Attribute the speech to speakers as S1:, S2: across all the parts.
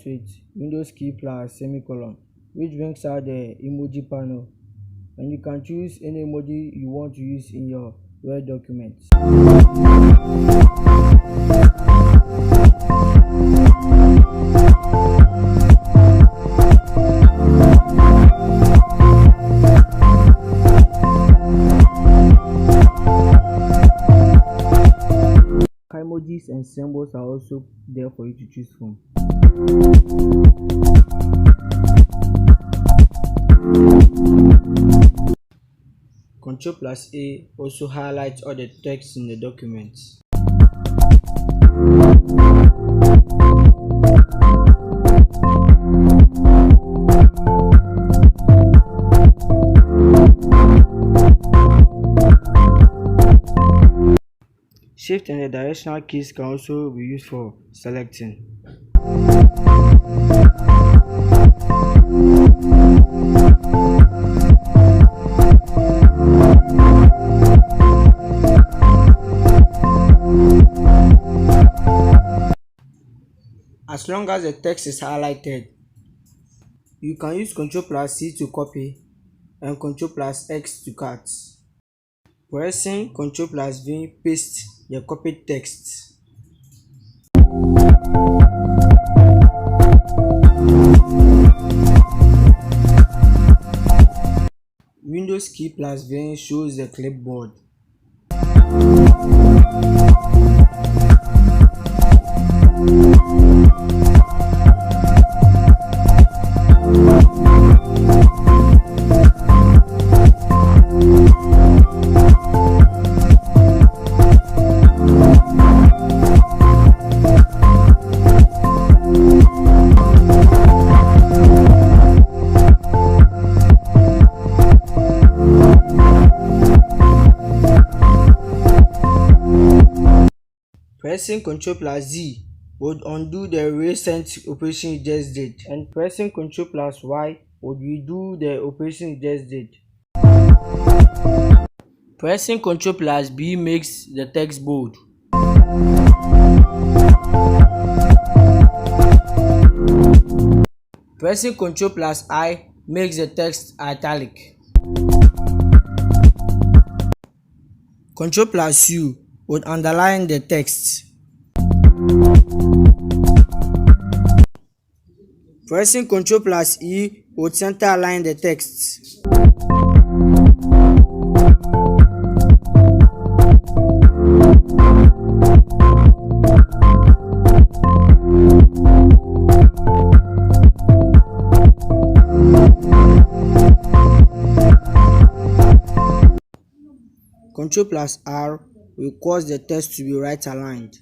S1: with Windows key plus semicolon, which brings out the emoji panel, and you can choose any emoji you want to use in your Word document. Emojis and symbols are also there for you to choose from. Ctrl+A also highlights all the text in the document. Shift and the directional keys can also be used for selecting. As long as the text is highlighted, you can use Ctrl+C to copy and Ctrl+X to cut. Pressing Ctrl+V paste the copied text. Windows key plus V shows the clipboard. Pressing Ctrl+Z would undo the recent operation you just did, and pressing Ctrl+Y would redo the operation you just did. Pressing Ctrl+B makes the text bold. Pressing Ctrl+I makes the text italic. Ctrl+U would underline the text. Pressing Ctrl+E would center align the text. Ctrl+R will cause the text to be right aligned.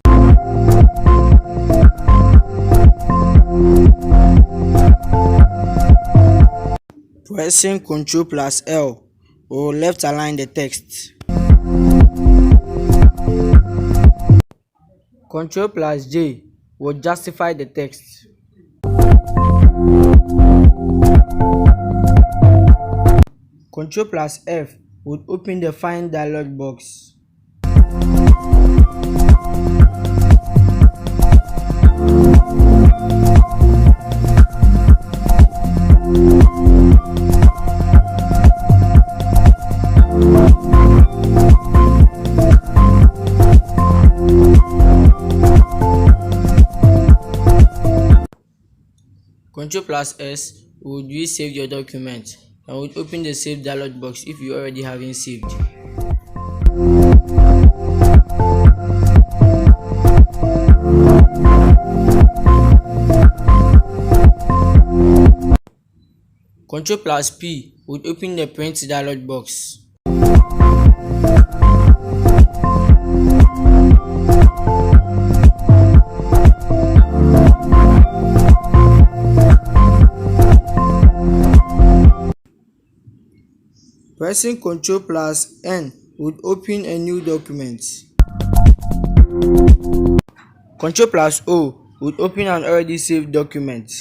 S1: Pressing Ctrl+L will left align the text. Ctrl+J will justify the text. Ctrl+F would open the Find dialog box. Ctrl+S would resave your document and would open the Save dialog box if you already haven't saved. Ctrl+P would open the Print dialog box. Pressing Ctrl+N would open a new document. Ctrl+O would open an already saved document.